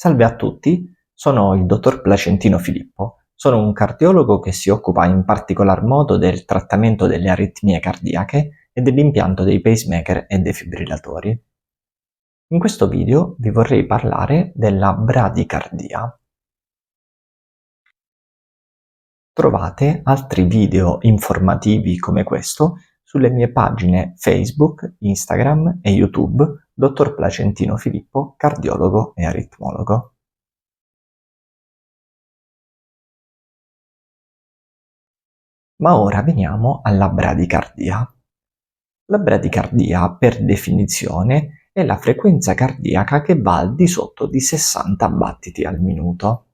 Salve a tutti, sono il dottor Placentino Filippo. Sono un cardiologo che si occupa in particolar modo del trattamento delle aritmie cardiache e dell'impianto dei pacemaker e defibrillatori. In questo video vi vorrei parlare della bradicardia. Trovate altri video informativi come questo sulle mie pagine Facebook, Instagram e YouTube, dottor Placentino Filippo, cardiologo e aritmologo. Ma ora veniamo alla bradicardia. La bradicardia, per definizione, è la frequenza cardiaca che va al di sotto di 60 battiti al minuto.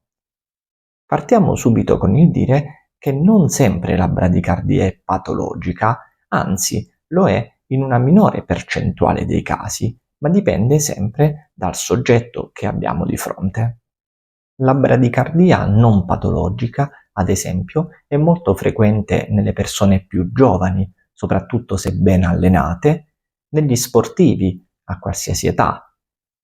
Partiamo subito con il dire che non sempre la bradicardia è patologica, anzi lo è in una minore percentuale dei casi, ma dipende sempre dal soggetto che abbiamo di fronte. La bradicardia non patologica, ad esempio, è molto frequente nelle persone più giovani, soprattutto se ben allenate, negli sportivi a qualsiasi età.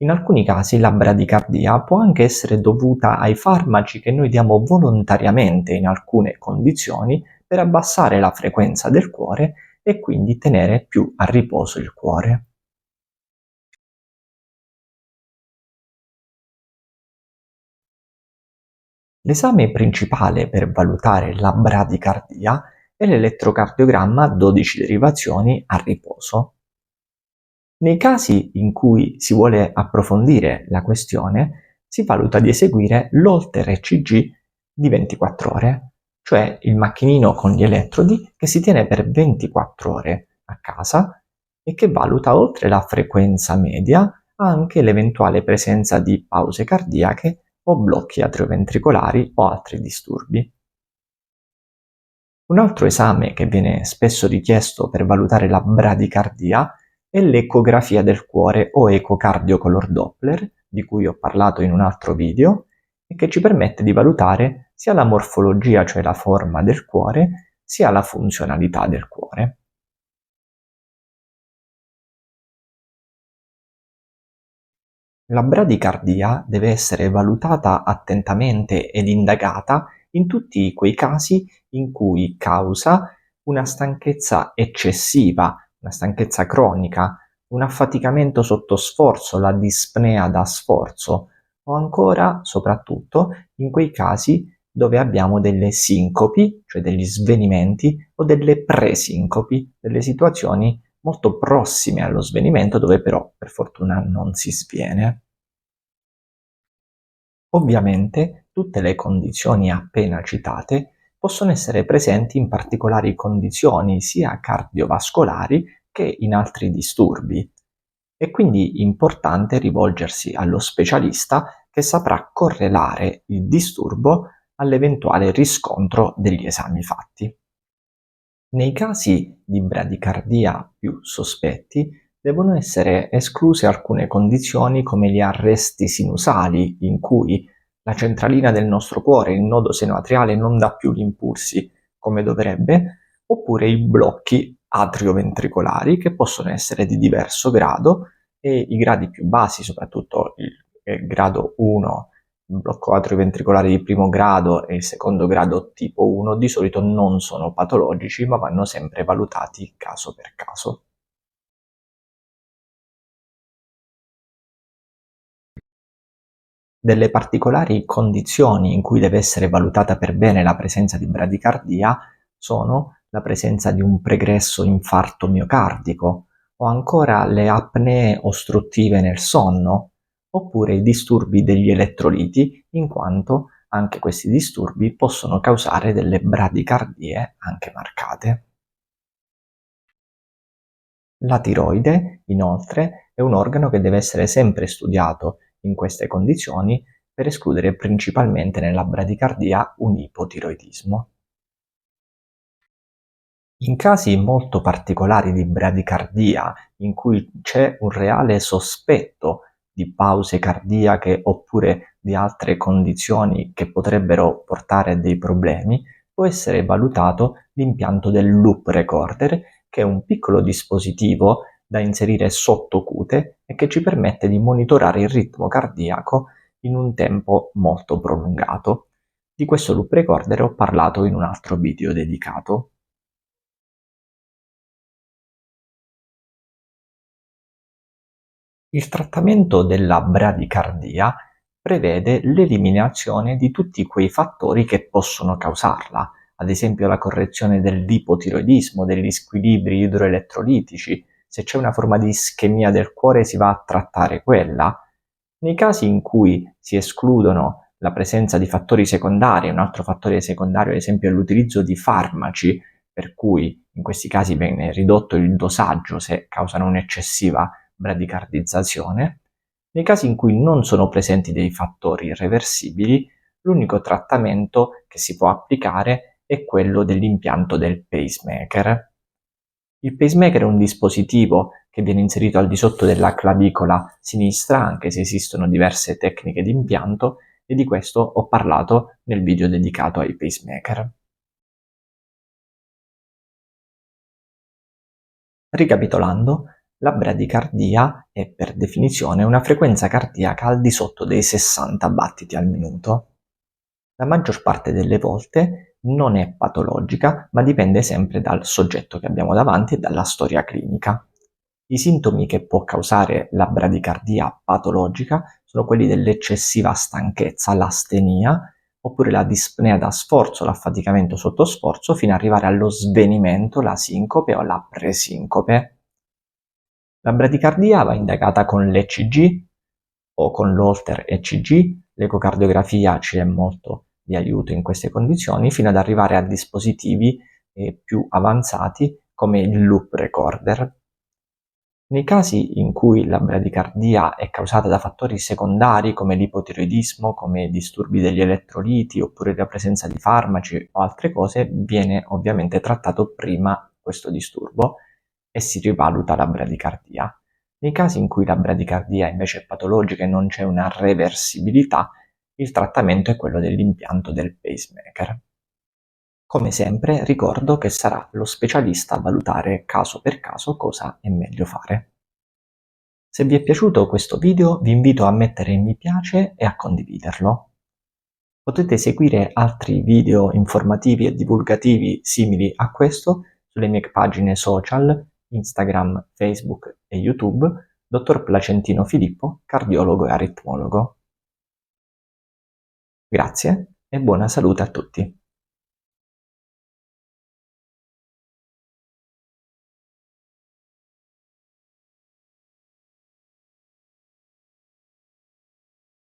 In alcuni casi la bradicardia può anche essere dovuta ai farmaci che noi diamo volontariamente in alcune condizioni per abbassare la frequenza del cuore e quindi tenere più a riposo il cuore. L'esame principale per valutare la bradicardia è l'elettrocardiogramma a 12 derivazioni a riposo. Nei casi in cui si vuole approfondire la questione, si valuta di eseguire l'Holter ECG di 24 ore, cioè il macchinino con gli elettrodi che si tiene per 24 ore a casa e che valuta, oltre la frequenza media, anche l'eventuale presenza di pause cardiache o blocchi atrioventricolari o altri disturbi. Un altro esame che viene spesso richiesto per valutare la bradicardia è l'ecografia del cuore o ecocardio color Doppler, di cui ho parlato in un altro video, e che ci permette di valutare sia la morfologia, cioè la forma del cuore, sia la funzionalità del cuore. La bradicardia deve essere valutata attentamente ed indagata in tutti quei casi in cui causa una stanchezza eccessiva, una stanchezza cronica, un affaticamento sotto sforzo, la dispnea da sforzo, o ancora, soprattutto, in quei casi dove abbiamo delle sincopi, cioè degli svenimenti, o delle presincopi, delle situazioni molto prossime allo svenimento dove però per fortuna non si sviene. Ovviamente tutte le condizioni appena citate possono essere presenti in particolari condizioni sia cardiovascolari che in altri disturbi. È quindi importante rivolgersi allo specialista che saprà correlare il disturbo all'eventuale riscontro degli esami fatti. Nei casi di bradicardia più sospetti devono essere escluse alcune condizioni come gli arresti sinusali, in cui la centralina del nostro cuore, il nodo senoatriale, non dà più gli impulsi come dovrebbe, oppure i blocchi atrioventricolari che possono essere di diverso grado e i gradi più bassi, soprattutto il grado 1, il blocco atrioventricolare di primo grado e il secondo grado tipo 1, di solito non sono patologici ma vanno sempre valutati caso per caso. Delle particolari condizioni in cui deve essere valutata per bene la presenza di bradicardia sono la presenza di un pregresso infarto miocardico o ancora le apnee ostruttive nel sonno, oppure i disturbi degli elettroliti, in quanto anche questi disturbi possono causare delle bradicardie anche marcate. La tiroide, inoltre, è un organo che deve essere sempre studiato in queste condizioni per escludere principalmente nella bradicardia un ipotiroidismo. In casi molto particolari di bradicardia, in cui c'è un reale sospetto di pause cardiache oppure di altre condizioni che potrebbero portare a dei problemi, può essere valutato l'impianto del loop recorder, che è un piccolo dispositivo da inserire sottocute e che ci permette di monitorare il ritmo cardiaco in un tempo molto prolungato. Di questo loop recorder ho parlato in un altro video dedicato. Il trattamento della bradicardia prevede l'eliminazione di tutti quei fattori che possono causarla, ad esempio la correzione dell'ipotiroidismo, degli squilibri idroelettrolitici. Se c'è una forma di ischemia del cuore si va a trattare quella. Nei casi in cui si escludono la presenza di fattori secondari, un altro fattore secondario ad esempio è l'utilizzo di farmaci, per cui in questi casi viene ridotto il dosaggio se causano un'eccessiva bradicardizzazione. Nei casi in cui non sono presenti dei fattori irreversibili, l'unico trattamento che si può applicare è quello dell'impianto del pacemaker. Il pacemaker è un dispositivo che viene inserito al di sotto della clavicola sinistra, anche se esistono diverse tecniche di impianto, e di questo ho parlato nel video dedicato ai pacemaker. Ricapitolando, la bradicardia è per definizione una frequenza cardiaca al di sotto dei 60 battiti al minuto. La maggior parte delle volte non è patologica, ma dipende sempre dal soggetto che abbiamo davanti e dalla storia clinica. I sintomi che può causare la bradicardia patologica sono quelli dell'eccessiva stanchezza, l'astenia, oppure la dispnea da sforzo, l'affaticamento sotto sforzo, fino ad arrivare allo svenimento, la sincope o la presincope. La bradicardia va indagata con l'ECG o con l'Holter ECG, l'ecocardiografia ci è molto di aiuto in queste condizioni, fino ad arrivare a dispositivi più avanzati come il loop recorder. Nei casi in cui la bradicardia è causata da fattori secondari come l'ipotiroidismo, come disturbi degli elettroliti oppure la presenza di farmaci o altre cose, viene ovviamente trattato prima questo disturbo e si rivaluta la bradicardia. Nei casi in cui la bradicardia invece è patologica e non c'è una reversibilità, il trattamento è quello dell'impianto del pacemaker. Come sempre ricordo che sarà lo specialista a valutare caso per caso cosa è meglio fare. Se vi è piaciuto questo video vi invito a mettere mi piace e a condividerlo. Potete seguire altri video informativi e divulgativi simili a questo sulle mie pagine social, Instagram, Facebook e YouTube, Dottor Placentino Filippo, cardiologo e aritmologo. Grazie e buona salute a tutti.